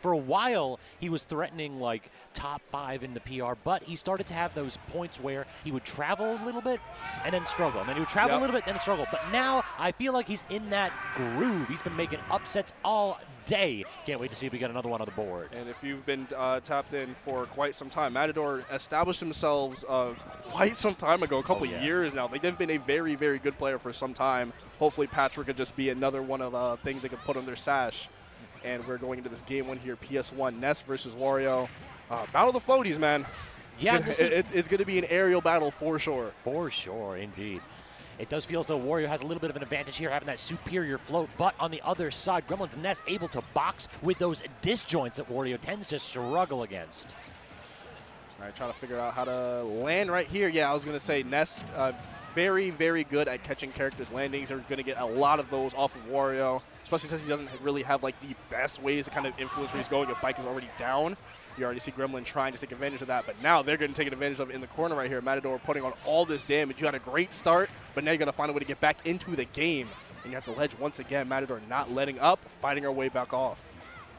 For a while, he was threatening like top 5 in the PR, but he started to have those points where he would travel a little bit and then struggle, and then he would travel a little bit and then struggle. But now I feel like he's in that groove. He's been making upsets all day. Can't wait to see if we get another one on the board. And if you've been tapped in for quite some time, Matador established themselves quite some time ago, a couple years now. They've been a very, very good player for some time. Hopefully Patchwork could just be another one of things they could put on their sash. And we're going into this game 1 here, PS1, Ness versus Wario. Battle of the floaties, man. Yeah, it's going to be an aerial battle for sure. For sure, indeed. It does feel as though Wario has a little bit of an advantage here, having that superior float, but on the other side, Grymlynn's Ness able to box with those disjoints that Wario tends to struggle against. All right, trying to figure out how to land right here. Yeah, I was going to say Ness, very, very good at catching characters' landings. They're going to get a lot of those off of Wario, especially since he doesn't really have like the best ways to kind of influence where he's going if Bike is already down. You already see Grymlynn trying to take advantage of that, but now they're going to take advantage of it in the corner right here. Matador putting on all this damage. You had a great start, but now you're going to find a way to get back into the game. And you have the ledge once again. Matador not letting up, fighting our way back off.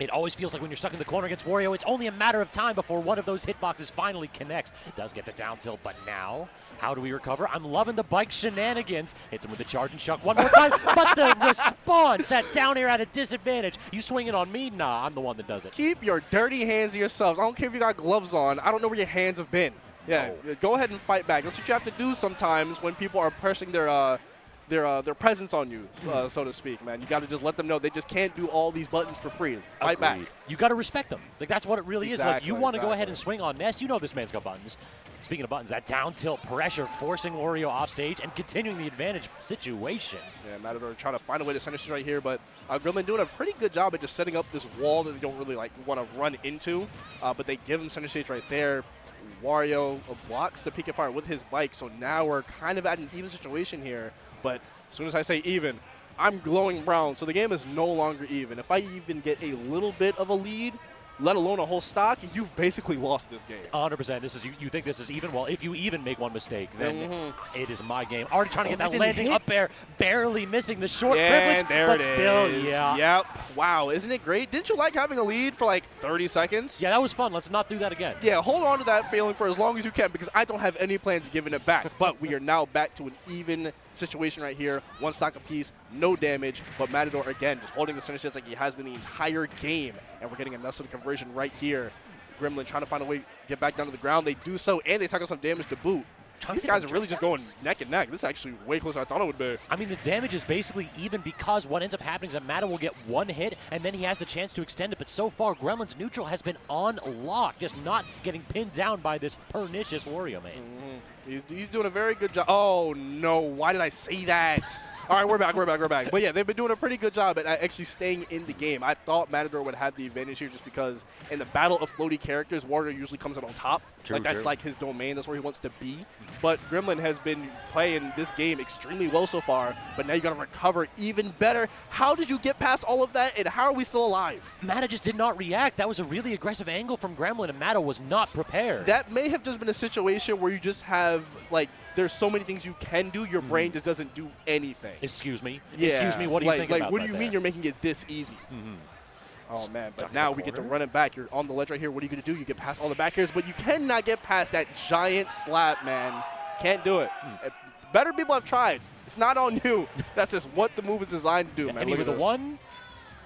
It always feels like when you're stuck in the corner against Wario, it's only a matter of time before one of those hitboxes finally connects. Does get the down tilt, but now, how do we recover? I'm loving the Bike shenanigans. Hits him with the charge and chuck one more time, but the response, that down air at a disadvantage. You swinging on me? Nah, I'm the one that does it. Keep your dirty hands to yourselves. I don't care if you got gloves on. I don't know where your hands have been. Yeah, go ahead and fight back. That's what you have to do sometimes when people are pressing their presence on you, so to speak, man. You got to just let them know they just can't do all these buttons for free. Fight back. You got to respect them. Like, that's what it really is. Like, you want to go ahead and swing on Ness. You know this man's got buttons. Speaking of buttons, that down tilt pressure forcing Wario off stage and continuing the advantage situation. Yeah, Matador trying to find a way to center stage right here, but Grymlynn doing a pretty good job at just setting up this wall that they don't really like want to run into, but they give him center stage right there. Wario blocks the peek and fire with his bike, so now we're kind of at an even situation here. But as soon as I say even, I'm glowing brown, so the game is no longer even. If I even get a little bit of a lead, let alone a whole stock, you've basically lost this game. 100%. This is you think this is even? Well, if you even make one mistake, then it is my game. Already trying to get that landing up air, barely missing the short privilege, there but it still, is. yeah. Yep. Wow, isn't it great? Didn't you like having a lead for like 30 seconds? Yeah, that was fun. Let's not do that again. Yeah, hold on to that feeling for as long as you can because I don't have any plans of giving it back. But we are now back to an even situation right here. One stock apiece, no damage, but Matador again just holding the center stage like he has been the entire game. And we're getting a Ness conversion right here. Grymlynn trying to find a way to get back down to the ground. They do so, and they tackle some damage to boot. These guys are really just going neck and neck. This is actually way closer than I thought it would be. I mean, the damage is basically even because what ends up happening is that Matador will get one hit, and then he has the chance to extend it. But so far, Grymlynn's neutral has been on lock, just not getting pinned down by this pernicious Wario man. He's doing a very good job. Oh, no. Why did I say that? All right, we're back. But, yeah, they've been doing a pretty good job at actually staying in the game. I thought Matador would have the advantage here just because in the battle of floaty characters, Wario usually comes out on top. That's like his domain. That's where he wants to be. But Grymlynn has been playing this game extremely well so far, but now you got to recover even better. How did you get past all of that, and how are we still alive? Mata just did not react. That was a really aggressive angle from Grymlynn, and Mata was not prepared. That may have just been a situation where you just have, like, there's so many things you can do, your brain just doesn't do anything. Excuse me? Yeah. Excuse me, what do you think about that? What do you mean you're making it this easy? Oh, man, but now we get to run it back. You're on the ledge right here. What are you going to do? You get past all the back airs, but you cannot get past that giant slap, man. Can't do it. Better people have tried. It's not on you. That's just what the move is designed to do, man. And with the one?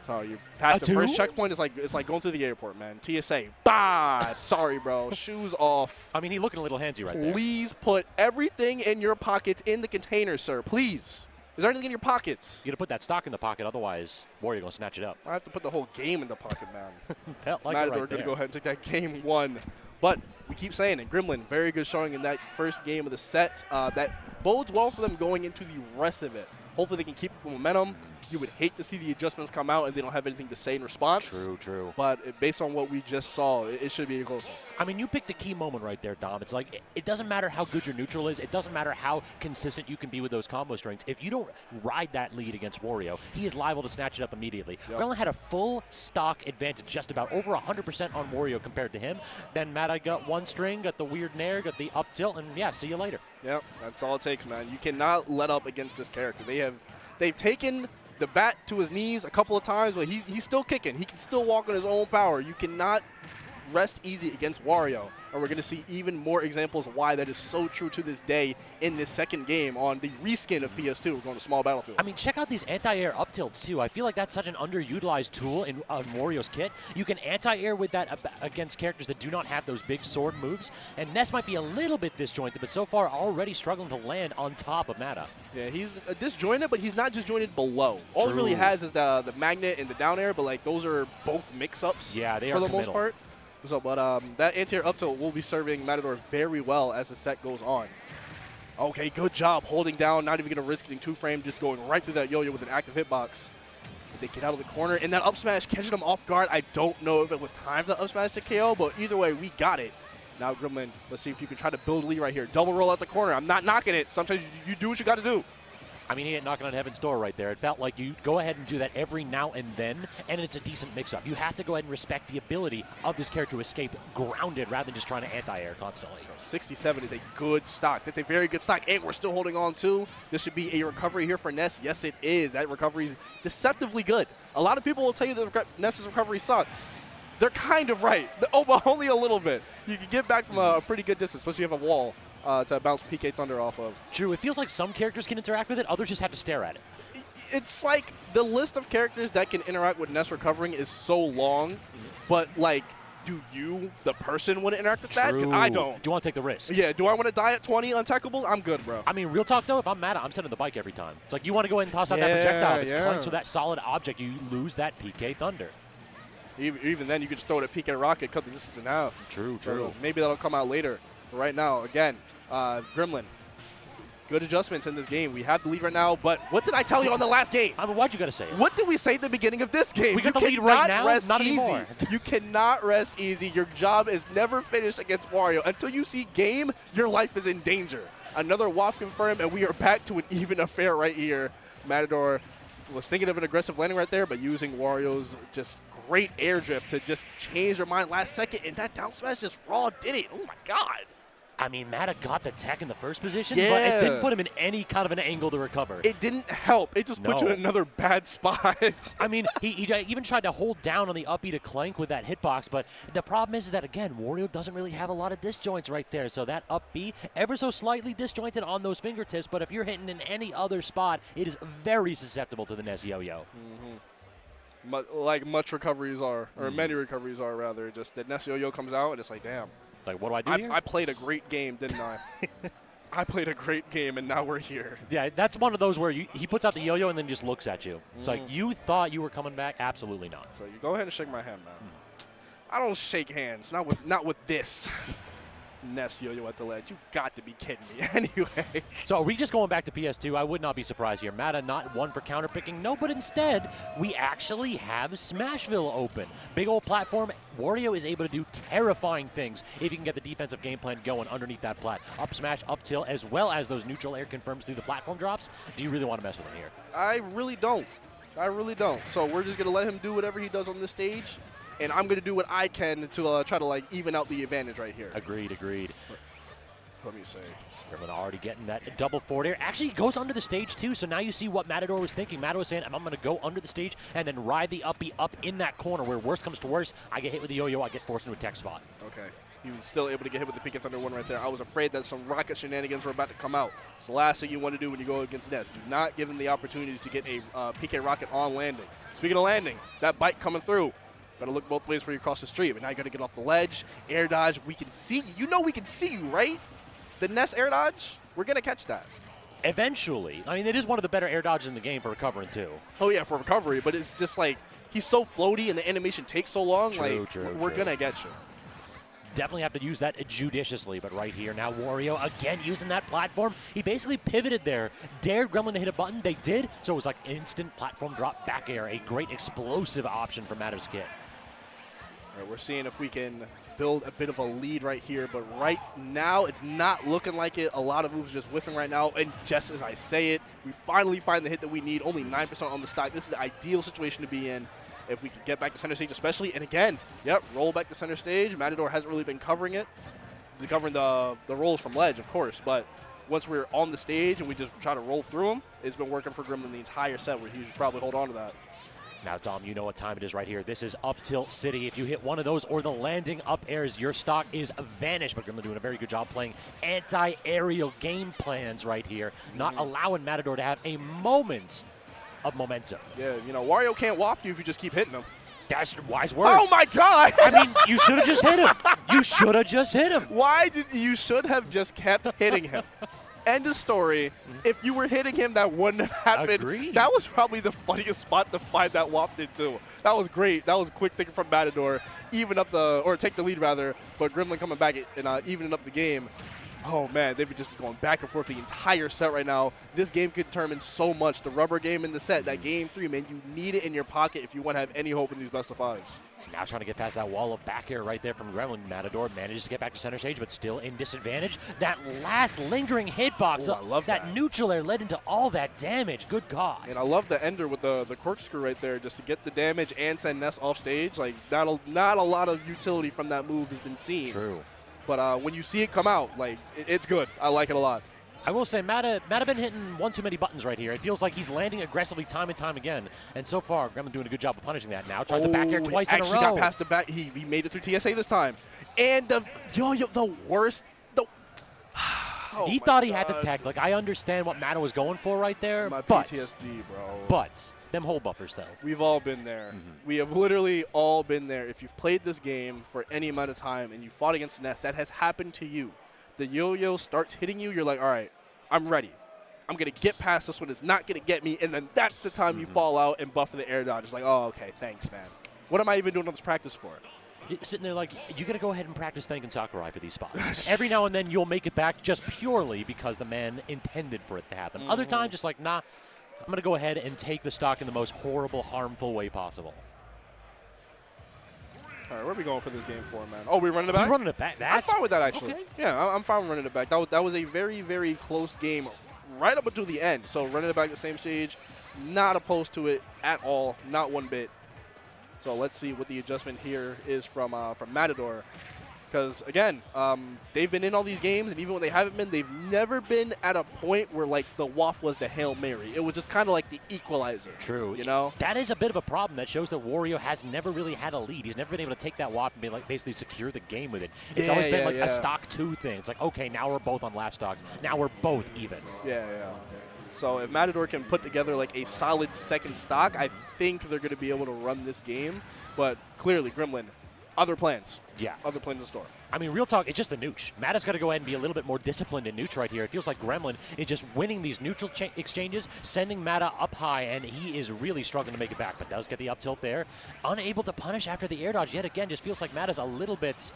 Sorry, you passed the first checkpoint. It's like going through the airport, man. TSA. Bah! Sorry, bro. Shoes off. I mean, he's looking a little handsy right there. Please put everything in your pockets in the container, sir. Please. Is there anything in your pockets? You got to put that stock in the pocket, otherwise Wario going to snatch it up. I have to put the whole game in the pocket, man. Felt like Matador right going to go ahead and take that game one. But we keep saying it. Grymlynn, very good showing in that first game of the set. That bodes well for them going into the rest of it. Hopefully they can keep the momentum. You would hate to see the adjustments come out and they don't have anything to say in response. True. But based on what we just saw, it should be a close one. I mean, you picked the key moment right there, Dom. It's like it doesn't matter how good your neutral is. It doesn't matter how consistent you can be with those combo strings. If you don't ride that lead against Wario, he is liable to snatch it up immediately. Yep. Grymlynn had a full stock advantage, just about over 100% on Wario compared to him. Then Mata got one string, got the weird nair, got the up tilt, and yeah, see you later. Yep, that's all it takes, man. You cannot let up against this character. They've taken the bat to his knees a couple of times, but he's still kicking. He can still walk on his own power. You cannot rest easy against Wario. And we're going to see even more examples of why that is so true to this day in this second game on the reskin of PS2. We're going to Small Battlefield. I mean, check out these anti-air up tilts, too. I feel like that's such an underutilized tool in Wario's kit. You can anti-air with that against characters that do not have those big sword moves. And Ness might be a little bit disjointed, but so far already struggling to land on top of Mata. Yeah, he's disjointed, but he's not disjointed below. All he really has is the magnet and the down air, but like those are both mix-ups yeah, they for are the committal. most part. So, but that anti-air up tilt will be serving Matador very well as the set goes on. Okay, good job holding down, not even going to risk getting two-frame, just going right through that yo-yo with an active hitbox. They get out of the corner, and that up smash catching them off guard. I don't know if it was time to up smash to KO, but either way, we got it. Now, Grymlynn, let's see if you can try to build a lead right here. Double roll out the corner. I'm not knocking it. Sometimes you do what you got to do. I mean, he ain't knocking on heaven's door right there. It felt like you go ahead and do that every now and then, and it's a decent mix-up. You have to go ahead and respect the ability of this character to escape grounded rather than just trying to anti-air constantly. 67 is a good stock. That's a very good stock, and we're still holding on to. This should be a recovery here for Ness. Yes, it is. That recovery is deceptively good. A lot of people will tell you that Ness's recovery sucks. They're kind of right. Oh, but only a little bit. You can get back from a pretty good distance, especially if you have a wall to bounce PK Thunder off of. True. It feels like some characters can interact with it. Others just have to stare at it. It's like the list of characters that can interact with Ness recovering is so long, but like, do you, the person, want to interact with that? 'Cause I don't. Do you want to take the risk? Yeah, do I want to die at 20 untackable? I'm good, bro. I mean, real talk, though, if I'm mad, I'm sending the bike every time. It's like you want to go ahead and toss out that projectile. If it's clenched with that solid object, you lose that PK Thunder. Even then, you could just throw it at PK Rocket, cut the distance in half. True. So maybe that'll come out later. But right now, again, Grymlynn, good adjustments in this game. We have the lead right now, but what did I tell you on the last game? I mean, why'd you got to say it? What did we say at the beginning of this game? We got the lead right now? Rest Not easy. anymore. You cannot rest easy. Your job is never finished against Wario. Until you see game, your life is in danger. Another WAF confirmed, and we are back to an even affair right here. Matador was thinking of an aggressive landing right there, but using Wario's just great air drift to just change their mind last second, and that down smash just raw did it. Oh, my God. I mean, Mata got the tech in the first position, Yeah. but it didn't put him in any kind of an angle to recover. It didn't help. It just put you in another bad spot. I mean, he even tried to hold down on the up B to clank with that hitbox, but the problem is that, again, Wario doesn't really have a lot of disjoints right there. So that up B, ever so slightly disjointed on those fingertips, but if you're hitting in any other spot, it is very susceptible to the Ness yo-yo. Like much recoveries are, or many recoveries are, rather. Just that Ness yo-yo comes out, and it's like, damn. Like, what do I do here? I played a great game, didn't I? I played a great game, and now we're here. Yeah, that's one of those where he puts out the yo-yo and then just looks at you. It's like, you thought you were coming back? Absolutely not. So you go ahead and shake my hand, man. I don't shake hands. Not with this. Ness yo-yo at the ledge. You got to be kidding me. Anyway. So are we just going back to PS2? I would not be surprised here. Mata not one for counterpicking. No, but instead, we actually have Smashville open. Big old platform. Wario is able to do terrifying things if he can get the defensive game plan going underneath that plat. Up smash, up tilt, as well as those neutral air confirms through the platform drops. Do you really want to mess with him here? I really don't. So we're just going to let him do whatever he does on this stage. And I'm going to do what I can to try to, like, even out the advantage right here. Agreed. Let me say. Grymlynn already getting that double forward air. Actually, he goes under the stage, too, so now you see what Matador was thinking. Matador was saying, I'm going to go under the stage and then ride the up B up in that corner where worst comes to worst. I get hit with the yo-yo, I get forced into a tech spot. Okay. He was still able to get hit with the PK Thunder 1 right there. I was afraid that some rocket shenanigans were about to come out. It's the last thing you want to do when you go against Ness. Do not give him the opportunity to get a PK rocket on landing. Speaking of landing, that bike coming through. Got to look both ways for you across the street. But now you got to get off the ledge, air dodge. We can see you. You know we can see you, right? The Ness air dodge, we're going to catch that. Eventually. I mean, it is one of the better air dodges in the game for recovering, too. Oh, yeah, for recovery. But it's just like he's so floaty and the animation takes so long. True. We're going to get you. Definitely have to use that judiciously, but right here now Wario again using that platform. He basically pivoted there, dared Grymlynn to hit a button. They did, so it was like instant platform drop back air, a great explosive option for Mata's kit. All right, we're seeing if we can build a bit of a lead right here, but right now it's not looking like it. A lot of moves just whiffing right now, and just as I say it, we finally find the hit that we need. Only 9% on the stock. This is the ideal situation to be in. If we can get back to center stage especially. And again, roll back to center stage. Matador hasn't really been covering it. Covering the rolls from ledge, of course. But once we're on the stage and we just try to roll through him, it's been working for Grymlynn the entire set, where he should probably hold on to that. Now, Dom, you know what time it is right here. This is up tilt city. If you hit one of those or the landing up airs, your stock is vanished. But Grymlynn doing a very good job playing anti-aerial game plans right here, not allowing Matador to have a moment of momentum. Yeah, you know, Wario can't waft you if you just keep hitting him. That's wise words. Oh, my God! I mean, you should have just hit him. You should have just hit him. Why did you should have just kept hitting him? End of story. If you were hitting him, that wouldn't have happened. Agreed. That was probably the funniest spot to find that waft into. That was great. That was quick thinking from Matador. Take the lead rather, but Grymlynn coming back and evening up the game. Oh, man, they've just been going back and forth the entire set right now. This game could determine so much. The rubber game in the set, that game 3, man, you need it in your pocket if you want to have any hope in these best of 5s. Now trying to get past that wall of back air right there from Grymlynn. Matador manages to get back to center stage, but still in disadvantage. That last lingering hitbox, I love that. Neutral air led into all that damage. Good God. And I love the ender with the corkscrew right there, just to get the damage and send Ness off stage. Like, not a lot of utility from that move has been seen. True. But when you see it come out, like, it's good. I like it a lot. I will say, Mata been hitting one too many buttons right here. It feels like he's landing aggressively time and time again. And so far, Grymlynn doing a good job of punishing that. Now tries to back air twice in a row. Actually got past the back. He made it through TSA this time. And the worst. He thought he had the tech. Like, I understand what Mata was going for right there. My but, PTSD, bro. But them hole buffers, though. We've all been there. We have literally all been there. If you've played this game for any amount of time and you fought against Ness, that has happened to you. The yo-yo starts hitting you. You're like, all right, I'm ready. I'm going to get past this one. It's not going to get me. And then that's the time you fall out and buffer the air dodge. It's like, oh, okay, thanks, man. What am I even doing all this practice for? You're sitting there like, you got to go ahead and practice thanking Sakurai for these spots. Every now and then you'll make it back just purely because the man intended for it to happen. Other times, just like, nah, I'm going to go ahead and take the stock in the most horrible, harmful way possible. All right, where are we going for this game for, man? Oh, we're running it back? We're running it back. I'm fine with that, actually. Okay. Yeah, I'm fine with running it back. That was a very, very close game right up until the end. So running it back at the same stage, not opposed to it at all, not one bit. So let's see what the adjustment here is from Matador. Because, again, they've been in all these games, and even when they haven't been, they've never been at a point where, like, the waft was the Hail Mary. It was just kind of like the equalizer. True. You know? That is a bit of a problem. That shows that Wario has never really had a lead. He's never been able to take that waft and be like basically secure the game with it. It's always been like a stock 2 thing. It's like, okay, now we're both on last stocks. Now we're both even. Yeah. So if Matador can put together, like, a solid second stock, I think they're going to be able to run this game. But clearly, Grymlynn, other plans. Yeah. Other plans in store. I mean, real talk, it's just the nooch. Mata's got to go ahead and be a little bit more disciplined in nooch right here. It feels like Grymlynn is just winning these neutral exchanges, sending Mata up high, and he is really struggling to make it back, but does get the up tilt there. Unable to punish after the air dodge yet again. Just feels like Mata's a little bit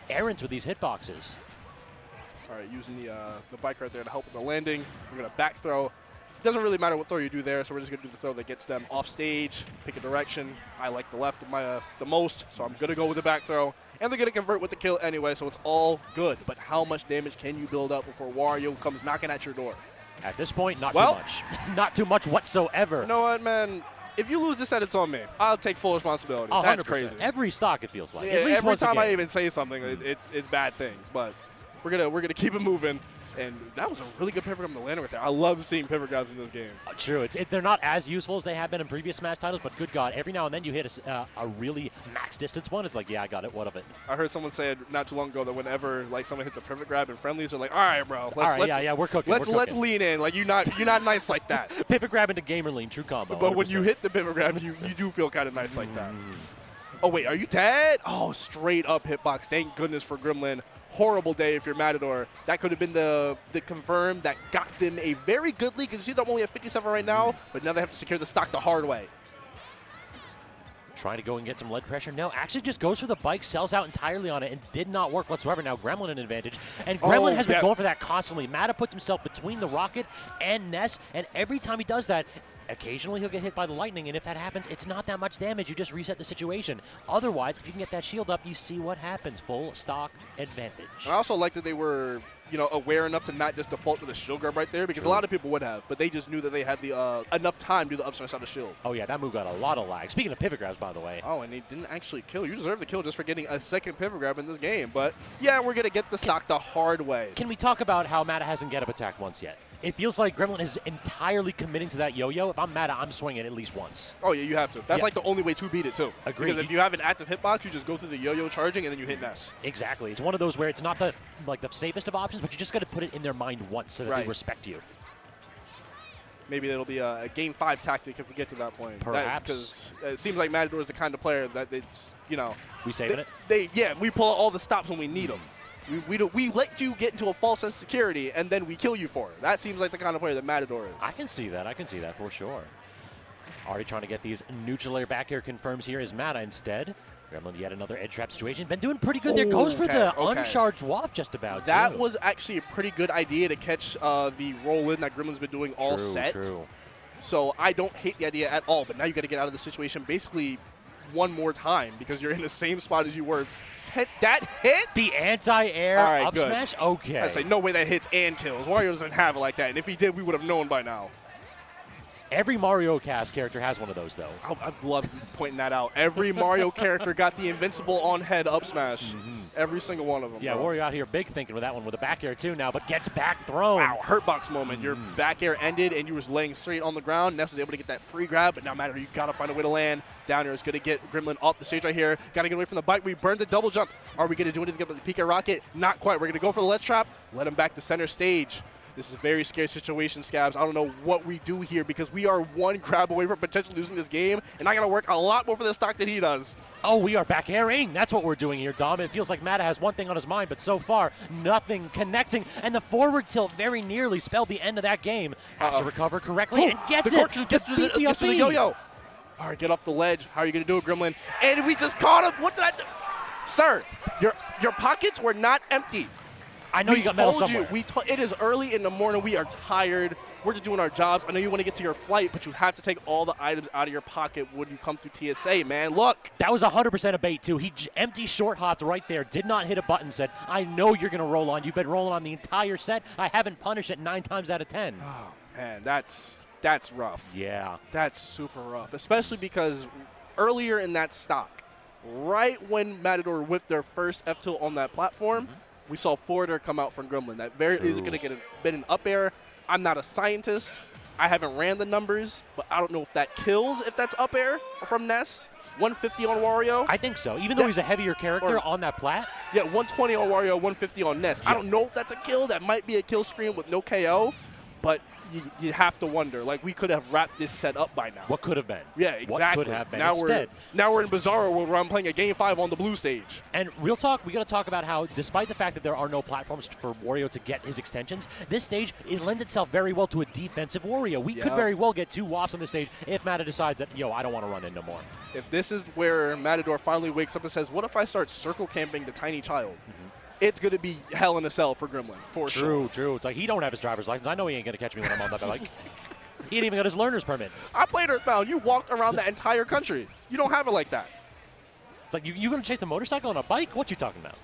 errant with these hitboxes. All right, using the bike right there to help with the landing. We're going to back throw. Doesn't really matter what throw you do there, so we're just going to do the throw that gets them off stage, pick a direction. I like the left the most, so I'm going to go with the back throw. And they're going to convert with the kill anyway, so it's all good. But how much damage can you build up before Wario comes knocking at your door? At this point, not too much. Not too much whatsoever. You know what, man? If you lose this set, it's on me. I'll take full responsibility. 100%. That's crazy. Every stock, it feels like. Yeah, At least every once time again. I even say something, it's bad things. But we're gonna keep it moving. And that was a really good pivot grab on the lander right there. I love seeing pivot grabs in this game. True. They're not as useful as they have been in previous Smash titles, but good God, every now and then you hit a really max distance one. It's like, yeah, I got it. What of it? I heard someone say not too long ago that whenever like someone hits a pivot grab in friendlies, they're like, all right, bro. Let's we're cooking. Let's lean in. Like, you're not nice like that. Pivot grab into Grymlynn, true combo. But 100%. when you hit the pivot grab, you do feel kind of nice like that. Oh, wait, are you dead? Oh, straight up hitbox. Thank goodness for Grymlynn. Horrible day if you're Matador. That could have been the confirm that got them a very good lead. You see, they're only at 57 right now, but now they have to secure the stock the hard way. Trying to go and get some lead pressure. No, actually just goes for the bike, sells out entirely on it, and did not work whatsoever. Now Grymlynn an advantage. And Grymlynn has been going for that constantly. Mata puts himself between the rocket and Ness, and every time he does that, Occasionally he'll get hit by the lightning, and if that happens, it's not that much damage. You just reset the situation. Otherwise, if you can get that shield up, you see what happens. Full stock advantage. And I also like that they were, aware enough to not just default to the shield grab right there, because a lot of people would have, but they just knew that they had the enough time to do the up smash on the shield. Oh yeah, that move got a lot of lag. Speaking of pivot grabs, by the way. Oh, and he didn't actually kill. You deserve the kill just for getting a second pivot grab in this game. But yeah, we're gonna get the stock the hard way. Can we talk about how Mata hasn't get up attacked once yet? It feels like Grymlynn is entirely committing to that yo-yo. If I'm Mata, I'm swinging at least once. Oh, yeah, you have to. That's like the only way to beat it, too. Agreed. Because if you have an active hitbox, you just go through the yo-yo charging, and then you hit Ness. Exactly. It's one of those where it's not the safest of options, but you just got to put it in their mind once so that they respect you. Maybe it'll be a Game 5 tactic if we get to that point. Perhaps. Because it seems like Matador is the kind of player that it's, We saving it? We pull out all the stops when we need them. We let you get into a false sense of security, and then we kill you for it. That seems like the kind of player that Matador is. I can see that. I can see that for sure. Already trying to get these neutral air back air confirms here is Mata instead. Grymlynn yet another edge trap situation. Been doing pretty good there. Goes for the uncharged waft just about. That was actually a pretty good idea to catch the roll-in that Grymlynn's been doing all set. True. So I don't hate the idea at all, but now you got to get out of the situation basically one more time because you're in the same spot as you were. That hit? The anti-air up smash? Okay. I say, no way that hits and kills. Wario doesn't have it like that, and if he did, we would have known by now. Every Mario cast character has one of those, though. I've loved pointing that out. Every Mario character got the invincible on-head up smash. Every single one of them. Yeah, Wario out here big thinking with that one with a back air, too, now, but gets back thrown. Wow, hurtbox moment. Your back air ended, and you were laying straight on the ground. Ness was able to get that free grab, but now Matter, you got to find a way to land. Down here is going to get Grymlynn off the stage right here. Got to get away from the bike. We burned the double jump. Are we going to do anything with the PK Rocket? Not quite. We're going to go for the ledge trap. Let him back to center stage. This is a very scary situation, Scabs. I don't know what we do here because we are one grab away from potentially losing this game, and I got to work a lot more for the stock than he does. Oh, we are back airing. That's what we're doing here, Dom. It feels like Mata has one thing on his mind, but so far, nothing connecting. And the forward tilt very nearly spelled the end of that game. Has to recover correctly and gets it. Gets to the yo-yo. All right, get off the ledge. How are you going to do it, Grymlynn? And we just caught him. What did I do? Sir, your pockets were not empty. I know you got metal somewhere. It is early in the morning. We are tired. We're just doing our jobs. I know you want to get to your flight, but you have to take all the items out of your pocket when you come through TSA, man. Look. That was 100% a bait, too. He empty short hopped right there, did not hit a button, said, I know you're going to roll on. You've been rolling on the entire set. I haven't punished it 9 times out of 10. Oh, man, that's rough. Yeah. That's super rough, especially because earlier in that stock, right when Matador whipped their first F-tilt on that platform, we saw forwarder come out from Grymlynn. That very easily going to been an up air. I'm not a scientist. I haven't ran the numbers, but I don't know if that kills if that's up air from Ness. 150 on Wario. I think so. Even though he's a heavier character on that plat. Yeah, 120 on Wario, 150 on Ness. I don't know if that's a kill. That might be a kill screen with no KO, but you have to wonder. Like, we could have wrapped this set up by now. What could have been? Yeah, exactly. What could have been? Now we're in Bizarro where I'm playing a Game 5 on the blue stage. And real talk, we got to talk about how, despite the fact that there are no platforms for Wario to get his extensions, this stage, it lends itself very well to a defensive Wario. We could very well get 2 wafts on this stage if Mata decides that, I don't want to run in no more. If this is where Matador finally wakes up and says, what if I start circle camping the tiny child? It's going to be hell in a cell for Grymlynn, for sure. True. It's like he don't have his driver's license. I know he ain't going to catch me when I'm on that bike. He ain't even got his learner's permit. I played Earthbound. You walked around the entire country. You don't have it like that. It's like, you going to chase a motorcycle on a bike? What you talking about?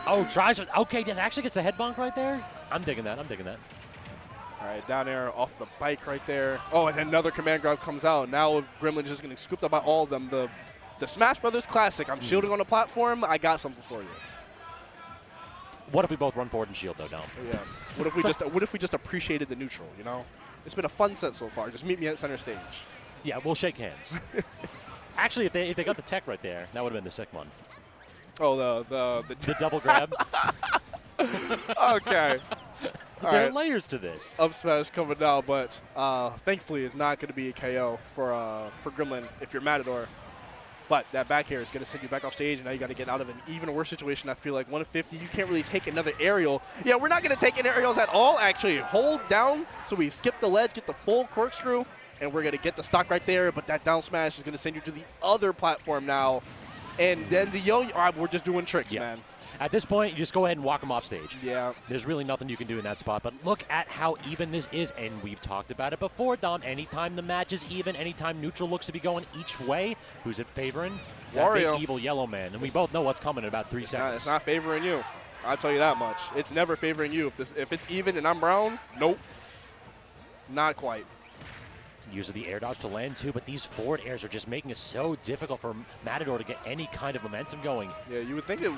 Oh, tries. Okay, this actually gets a head bonk right there. I'm digging that. All right, down there off the bike right there. Oh, and another command grab comes out. Now Grymlynn is just getting scooped up by all of them. The Smash Brothers Classic. I'm shielding on the platform. I got something for you. What if we both run forward and shield, though, Dom? Yeah. What if we just appreciated the neutral, It's been a fun set so far. Just meet me at center stage. Yeah, we'll shake hands. Actually, if they got the tech right there, that would have been the sick one. Oh, the double grab. Okay. There are layers to this. Up smash coming now, but thankfully it's not going to be a KO for Grymlynn if you're Matador. But that back air is going to send you back off stage, and now you got to get out of an even worse situation. I feel like 150, you can't really take another aerial. Yeah, we're not going to take any aerials at all, actually. Hold down, so we skip the ledge, get the full corkscrew, and we're going to get the stock right there. But that down smash is going to send you to the other platform now. And then the yo-yo, we're just doing tricks, man. At this point, you just go ahead and walk him off stage. Yeah. There's really nothing you can do in that spot. But look at how even this is, and we've talked about it before, Dom. Anytime the match is even, anytime neutral looks to be going each way, who's it favoring? That Wario. big evil yellow man. And we both know what's coming in about 3 seconds. It's not favoring you. I'll tell you that much. It's never favoring you. If it's even and I'm brown, nope. Not quite. Uses the air dodge to land too, but these forward airs are just making it so difficult for Matador to get any kind of momentum going. Yeah, you would think that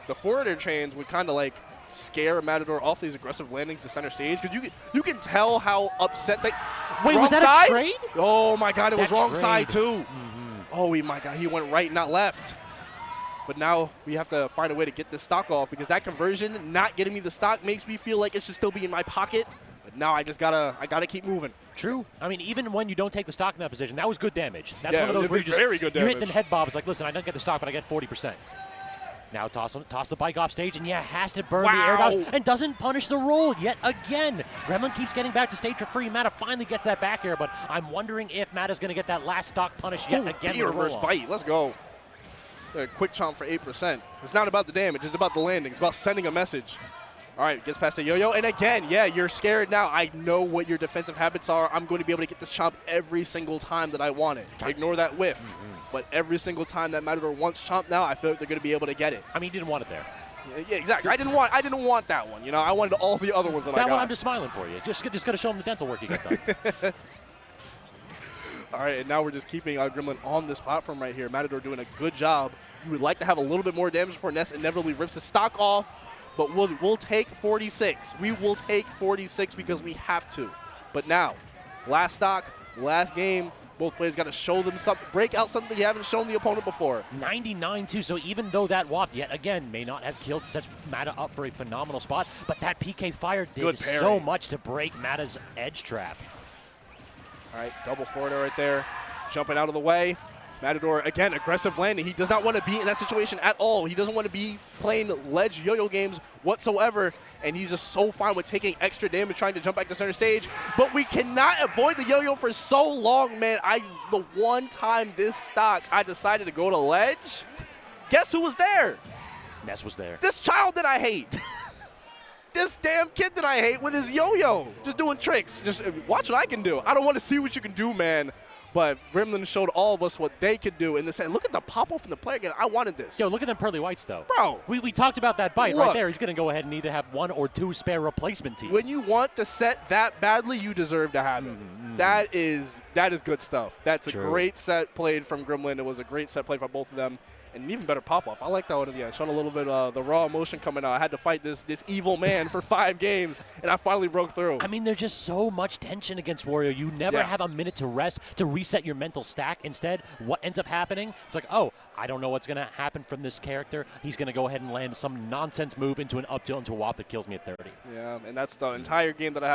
the forward air chains would kind of like scare Matador off these aggressive landings to center stage, because you can tell how upset they. Wait, wrong was that side? a trade? Oh my God, it was wrong trade. side too. Mm-hmm. Oh my God, he went right, not left. But now we have to find a way to get this stock off, because that conversion, not getting me the stock, makes me feel like it should still be in my pocket. But now I gotta keep moving. True. I mean, even when you don't take the stock in that position, that was good damage. That's Yeah, one of those where you just very good you hit damage. them head bobs like, listen, I don't get the stock, but I get 40%. Now toss the bike off stage, and yeah, has to burn the air Wow. dodge and doesn't punish the roll yet again. Gremlin keeps getting back to stage for free. Mata finally gets that back air, but I'm wondering if Mata's going to get that last stock punish yet again. Beer with the reverse roll-on. bite. Let's go. A quick chomp for 8%. It's not about the damage. It's about the landing. It's about sending a message. All right, gets past the yo-yo. And again, yeah, you're scared now. I know what your defensive habits are. I'm going to be able to get this chomp every single time that I want it. Ignore that whiff. Mm-hmm. But every single time that Matador wants chomp now, I feel like they're going to be able to get it. I mean, he didn't want it there. Yeah, exactly. I didn't want that one. You know, I wanted all the other ones that I That got. one, I'm just smiling for you. Just got to show him the dental work you got done. All right, and now we're just keeping Grymlynn on this platform right here. Matador doing a good job. You would like to have a little bit more damage before Ness inevitably rips the stock off, but we'll take 46. We will take 46 because we have to. But now, last stock, last game, both players got to show them something, break out something you haven't shown the opponent before. 99 too, so even though that WAP yet again may not have killed, sets Mata up for a phenomenal spot, but that PK fire did so much to break Mata's edge trap. All right, double forward air right there, jumping out of the way. Matador, again, aggressive landing. He does not want to be in that situation at all. He doesn't want to be playing ledge yo-yo games whatsoever, and he's just so fine with taking extra damage trying to jump back to center stage. But we cannot avoid the yo-yo for so long, man. The one time this stock I decided to go to ledge, guess who was there? Ness was there. This child that I hate. This damn kid that I hate with his yo-yo. Just doing tricks. Just watch what I can do. I don't want to see what you can do, man. But Grymlynn showed all of us what they could do in this. And look at the pop-off from the player again. I wanted this. Yo, look at them pearly whites, though. Bro. We talked about that bite Look. right there. He's going to go ahead and either have 1 or 2 spare replacement teams. When you want the set that badly, you deserve to have it. That is good stuff. That's True. a great set played from Grymlynn. It was a great set played by both of them. And an even better pop-off. I like that one at the end. Showing a little bit of the raw emotion coming out. I had to fight this evil man for 5 games, and I finally broke through. I mean, there's just so much tension against Wario. You never have a minute to rest, to reset your mental stack. Instead, what ends up happening, it's like, oh, I don't know what's going to happen from this character. He's going to go ahead and land some nonsense move into an up tilt into a WAP that kills me at 30. Yeah, and that's the entire game that I